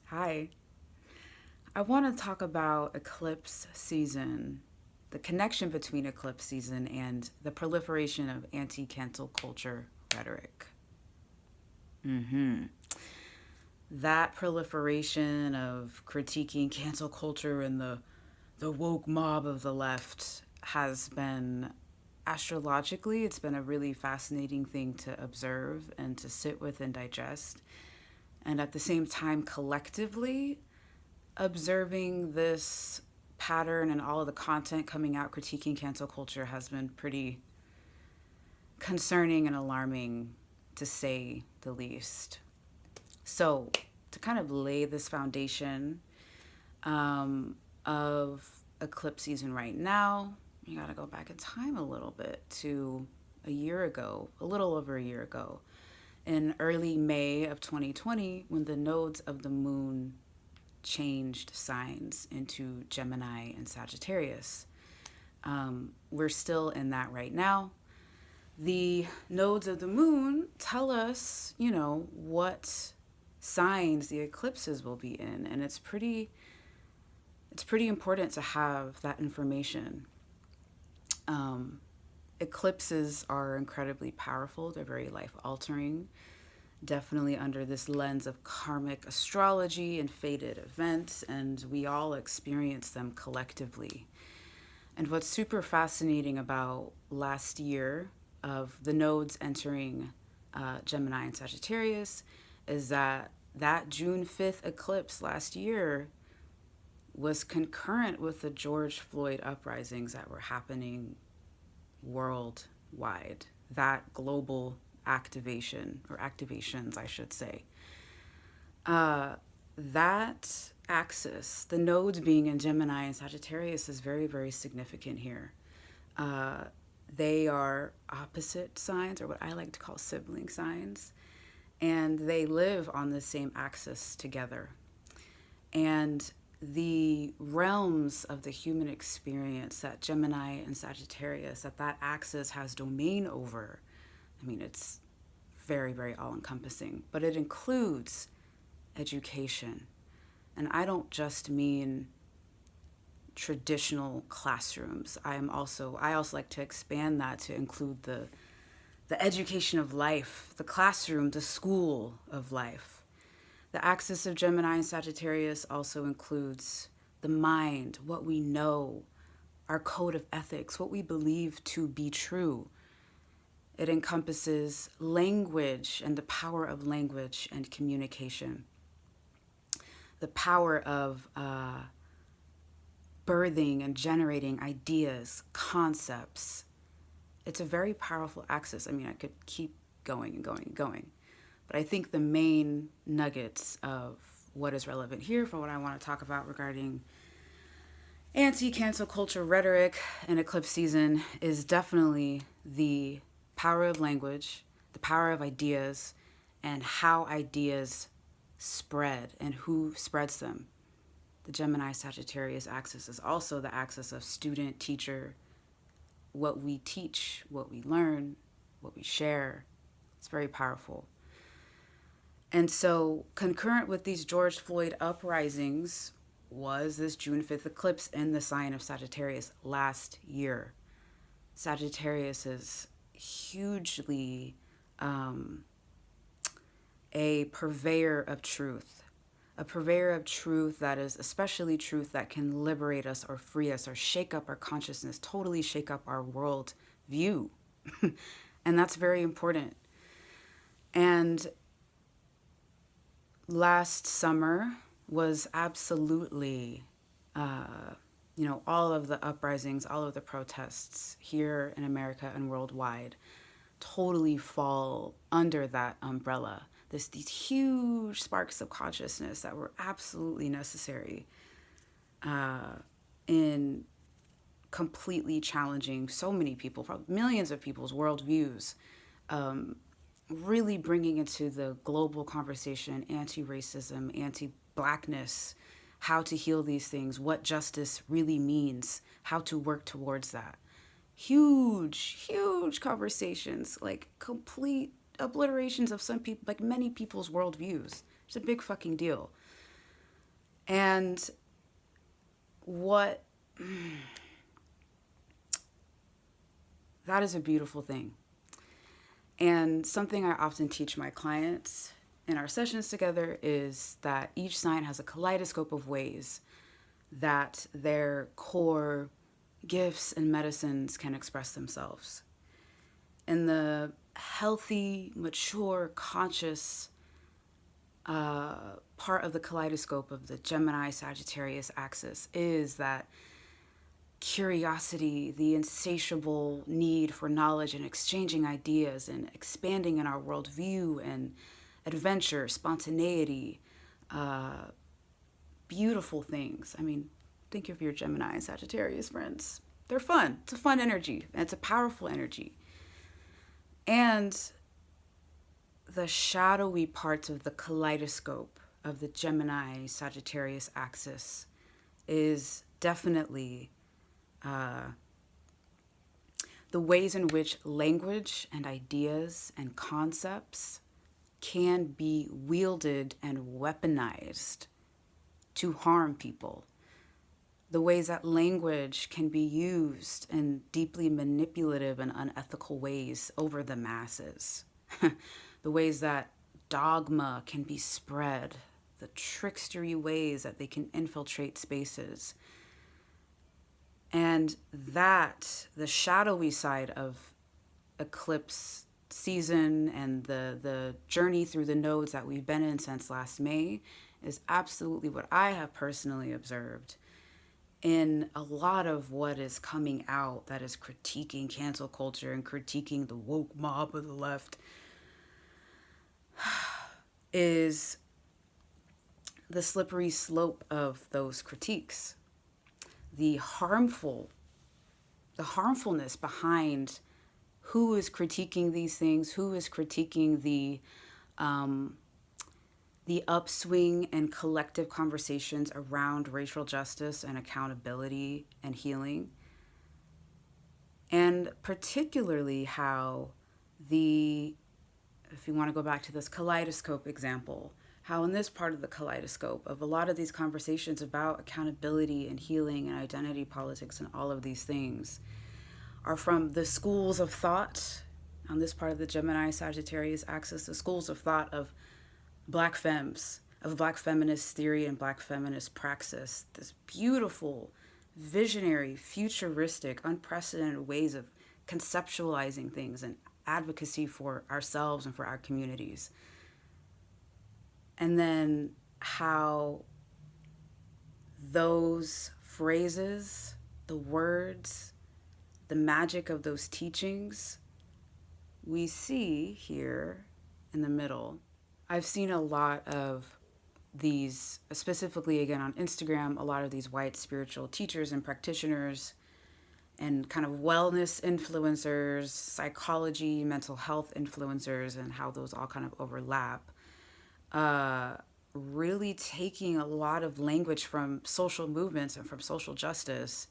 Hi. I want to talk about eclipse season, the connection between eclipse season and the proliferation of anti cancel culture rhetoric. That proliferation of critiquing cancel culture and the woke mob of the left has been astrologically, it's been a really fascinating thing to observe and to sit with and digest. And at the same time, collectively, observing this pattern and all of the content coming out critiquing cancel culture has been pretty concerning and alarming, to say the least. So, to kind of lay this foundation of eclipse season right now, you got to go back in time a little bit to a year ago, a little over a year ago, in early May of 2020, when the nodes of the moon changed signs into Gemini and Sagittarius. We're still in that right now. The nodes of the moon tell us, what signs the eclipses will be in, and it's pretty important to have that information. Um, Eclipses are incredibly powerful. They're very life altering, definitely under this lens of karmic astrology and fated events, and we all experience them collectively. And what's super fascinating about last year of the nodes entering Gemini and Sagittarius is that June 5th eclipse last year was concurrent with the George Floyd uprisings that were happening worldwide. That global activation, or activations, I should say. That axis, the nodes being in Gemini and Sagittarius, is very, very significant here. Uh, they are opposite signs, or what I like to call sibling signs, and they live on the same axis together. And the realms of the human experience that Gemini and Sagittarius, that axis has domain over, I mean, it's very, very all encompassing, but it includes education. And I don't just mean traditional classrooms. I also like to expand that to include the education of life, the classroom, the school of life. The axis of Gemini and Sagittarius also includes the mind, what we know, our code of ethics, what we believe to be true. It encompasses language and the power of language and communication, the power of birthing and generating ideas, concepts. It's a very powerful axis. I mean, I could keep going and going and going. But I think the main nuggets of what is relevant here for what I want to talk about regarding anti cancel culture rhetoric and eclipse season is definitely the power of language, the power of ideas, and how ideas spread and who spreads them. The Gemini Sagittarius axis is also the axis of student, teacher, what we teach, what we learn, what we share. It's very powerful. And so, concurrent with these George Floyd uprisings was this June 5th eclipse in the sign of Sagittarius last year. Sagittarius is hugely a purveyor of truth, a purveyor of truth that is especially truth that can liberate us or free us or shake up our consciousness, totally shake up our world view. And that's very important. And last summer was absolutely, all of the uprisings, all of the protests here in America and worldwide totally fall under that umbrella. These huge sparks of consciousness that were absolutely necessary in completely challenging so many people, probably millions of people's worldviews, really bringing into the global conversation anti-racism, anti-blackness, how to heal these things, what justice really means, how to work towards that. Huge, huge conversations, like complete obliterations of some people, like many people's worldviews. It's a big fucking deal. And what that is a beautiful thing. And something I often teach my clients in our sessions together is that each sign has a kaleidoscope of ways that their core gifts and medicines can express themselves. And the healthy, mature, conscious part of the kaleidoscope of the Gemini-Sagittarius axis is that curiosity, the insatiable need for knowledge and exchanging ideas and expanding in our worldview, and adventure, spontaneity, beautiful things. I mean, think of your Gemini and Sagittarius friends. They're fun. It's a fun energy, and it's a powerful energy. And the shadowy parts of the kaleidoscope of the Gemini Sagittarius axis is definitely the ways in which language and ideas and concepts can be wielded and weaponized to harm people. The ways that language can be used in deeply manipulative and unethical ways over the masses. The ways that dogma can be spread, the trickstery ways that they can infiltrate spaces. And that, the shadowy side of Eclipse season and the journey through the nodes that we've been in since last May, is absolutely what I have personally observed in a lot of what is coming out that is critiquing cancel culture and critiquing the woke mob of the left, is the slippery slope of those critiques. The harmfulness behind who is critiquing these things, who is critiquing the upswing and collective conversations around racial justice and accountability and healing. And particularly how if you want to go back to this kaleidoscope example, how in this part of the kaleidoscope of a lot of these conversations about accountability and healing and identity politics and all of these things are from the schools of thought on this part of the Gemini Sagittarius axis, the schools of thought of Black femmes, of Black feminist theory and Black feminist praxis, this beautiful, visionary, futuristic, unprecedented ways of conceptualizing things and advocacy for ourselves and for our communities. And then how those phrases, the words, the magic of those teachings, we see here in the middle. I've seen a lot of these, specifically again on Instagram, a lot of these white spiritual teachers and practitioners and kind of wellness influencers, psychology, mental health influencers, and how those all kind of overlap. Really taking a lot of language from social movements and from social justice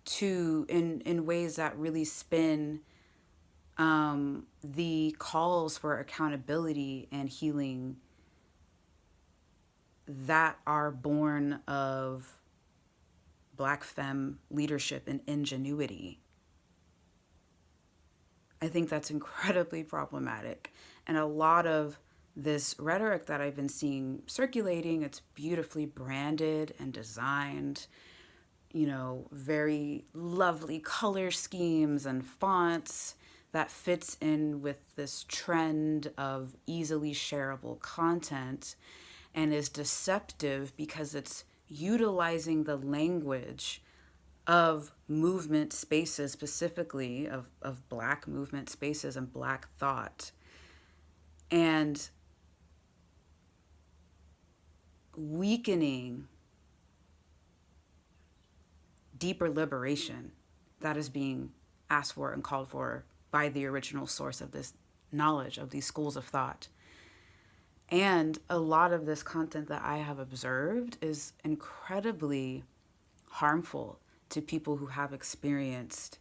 to in ways that really spin the calls for accountability and healing that are born of Black femme leadership and ingenuity. I think that's incredibly problematic. And a lot of this rhetoric that I've been seeing circulating, it's beautifully branded and designed, very lovely color schemes and fonts that fits in with this trend of easily shareable content, and is deceptive because it's utilizing the language of movement spaces, specifically of Black movement spaces and Black thought, and weakening deeper liberation that is being asked for and called for by the original source of this knowledge, of these schools of thought. And a lot of this content that I have observed is incredibly harmful to people who have experienced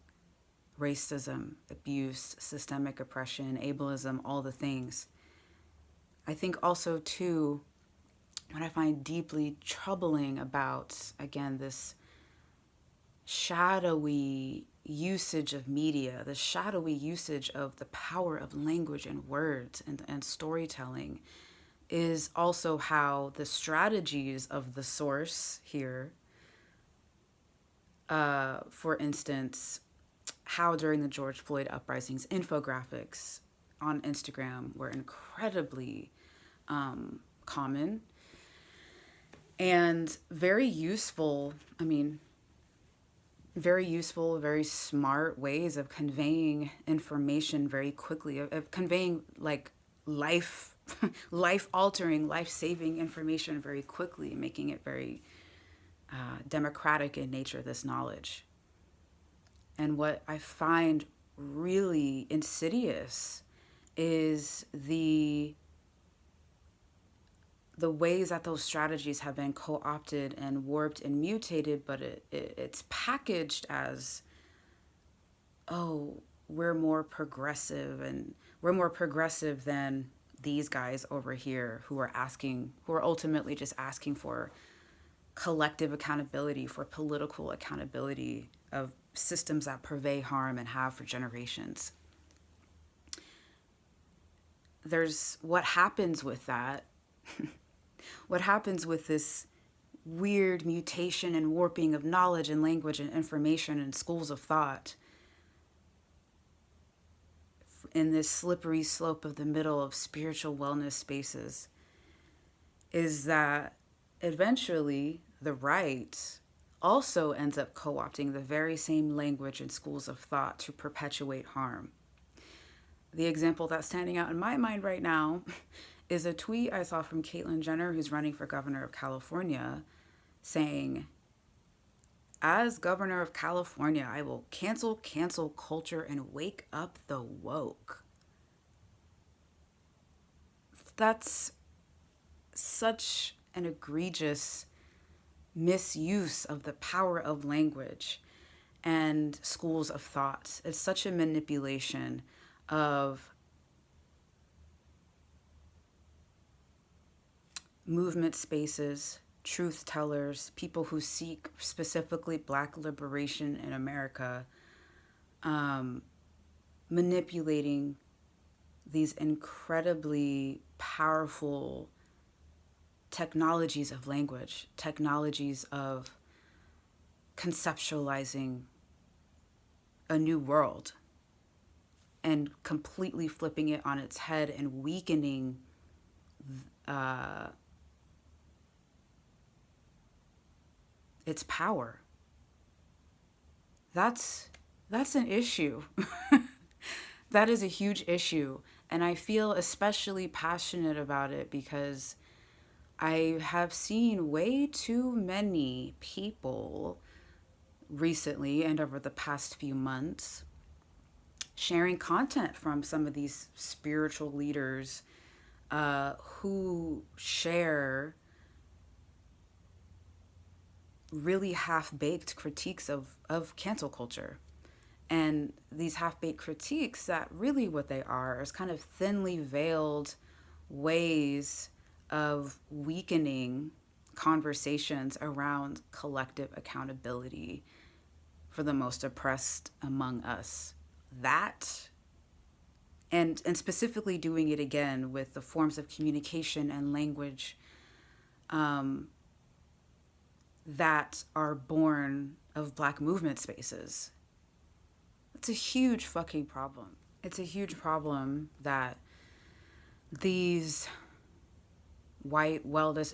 racism, abuse, systemic oppression, ableism, all the things. I think also, too, what I find deeply troubling about, again, this shadowy usage of media, the shadowy usage of the power of language and words and storytelling, is also how the strategies of the source here, for instance, how during the George Floyd uprisings, infographics on Instagram were incredibly common and very useful. I mean, very useful, very smart ways of conveying information very quickly, of conveying like life, life altering, life saving information very quickly, making it very democratic in nature, this knowledge. And what I find really insidious is the ways that those strategies have been co-opted and warped and mutated, but it's packaged as, oh, we're more progressive, and we're more progressive than these guys over here who are ultimately just asking for collective accountability, for political accountability of systems that purvey harm and have for generations. There's what happens with that. What happens with this weird mutation and warping of knowledge and language and information and schools of thought in this slippery slope of the middle of spiritual wellness spaces is that eventually the right also ends up co-opting the very same language and schools of thought to perpetuate harm. The example that's standing out in my mind right now is a tweet I saw from Caitlyn Jenner, who's running for governor of California, saying, as governor of California, I will cancel culture and wake up the woke. That's such an egregious misuse of the power of language and schools of thought. It's such a manipulation of movement spaces, truth tellers, people who seek specifically Black liberation in America, manipulating these incredibly powerful technologies of language, technologies of conceptualizing a new world, and completely flipping it on its head and weakening its power. That's an issue. That is a huge issue. And I feel especially passionate about it because I have seen way too many people recently and over the past few months sharing content from some of these spiritual leaders who share really half-baked critiques of cancel culture. And these half-baked critiques, that really what they are is kind of thinly veiled ways of weakening conversations around collective accountability for the most oppressed among us. That, and specifically doing it again with the forms of communication and language that are born of Black movement spaces. It's a huge fucking problem. It's a huge problem that these white wellness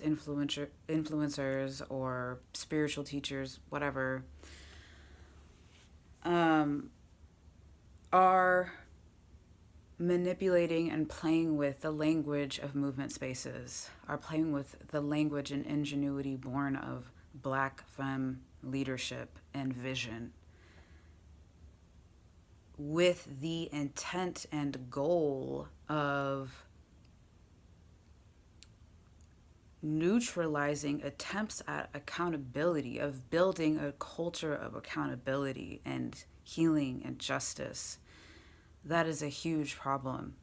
influencers or spiritual teachers, whatever, are manipulating and playing with the language of movement spaces, are playing with the language and ingenuity born of Black femme leadership and vision, with the intent and goal of neutralizing attempts at accountability, of building a culture of accountability and healing and justice. That is a huge problem.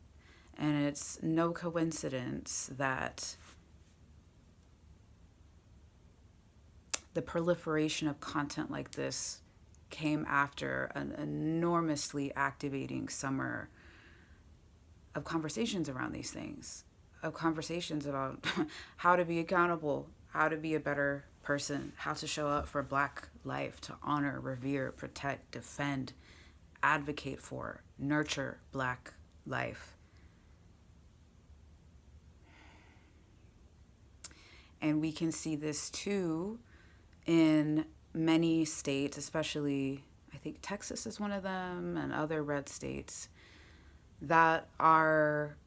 And it's no coincidence that the proliferation of content like this came after an enormously activating summer of conversations around these things, of conversations about how to be accountable, how to be a better person, how to show up for Black life, to honor, revere, protect, defend, advocate for, nurture Black life. And we can see this too in many states, especially I think Texas is one of them, and other red states that are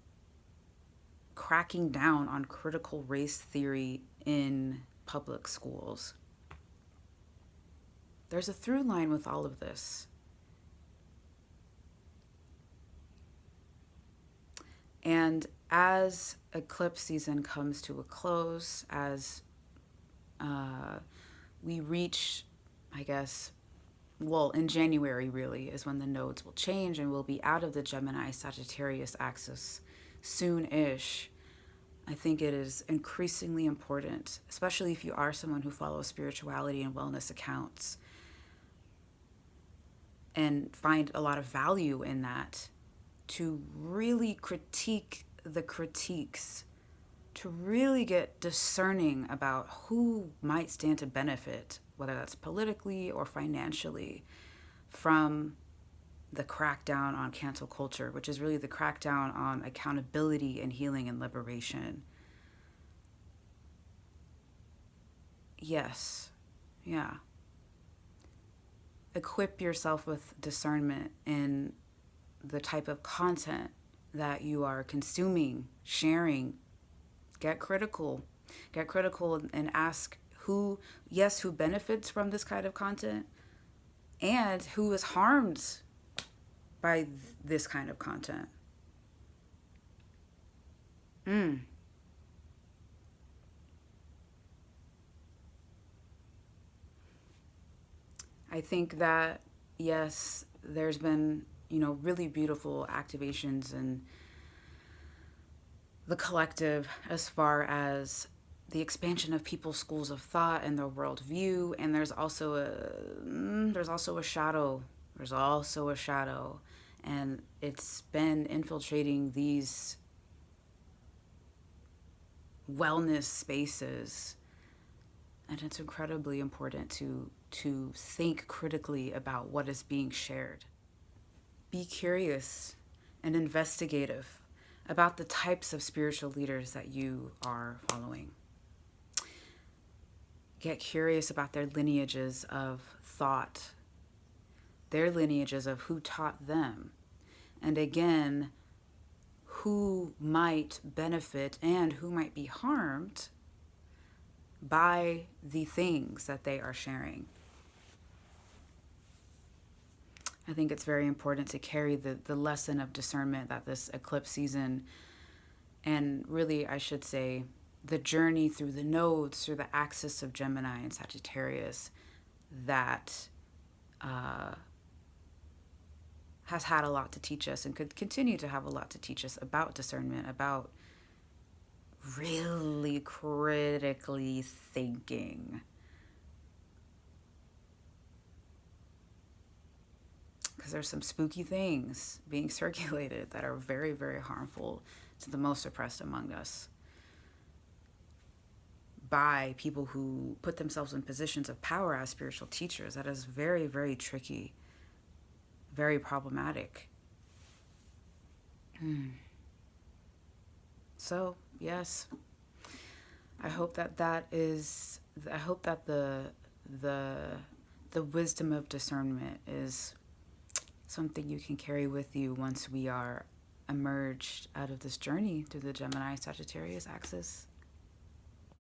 cracking down on critical race theory in public schools. There's a through line with all of this. And as eclipse season comes to a close, as we reach, I guess, well, in January really is when the nodes will change and we'll be out of the Gemini-Sagittarius axis soon-ish. I think it is increasingly important, especially if you are someone who follows spirituality and wellness accounts and find a lot of value in that, to really critique the critiques, to really get discerning about who might stand to benefit, whether that's politically or financially, from the crackdown on cancel culture, which is really the crackdown on accountability and healing and liberation. Yes, yeah. Equip yourself with discernment in the type of content that you are consuming, sharing. Get critical and ask who benefits from this kind of content and who is harmed by this kind of content. I think that, yes, there's been, really beautiful activations in the collective as far as the expansion of people's schools of thought and their worldview. And there's also a shadow. There's also a shadow. And it's been infiltrating these wellness spaces. And it's incredibly important to think critically about what is being shared. Be curious and investigative about the types of spiritual leaders that you are following. Get curious about their lineages of thought, their lineages of who taught them, and again, who might benefit and who might be harmed by the things that they are sharing. I think it's very important to carry the lesson of discernment that this eclipse season, and really I should say the journey through the nodes, through the axis of Gemini and Sagittarius, that has had a lot to teach us and could continue to have a lot to teach us about discernment, about really critically thinking. Because there's some spooky things being circulated that are very, very harmful to the most oppressed among us by people who put themselves in positions of power as spiritual teachers. That is very, very tricky, very problematic. So, yes, I hope that the wisdom of discernment is something you can carry with you once we are emerged out of this journey through the Gemini-Sagittarius axis.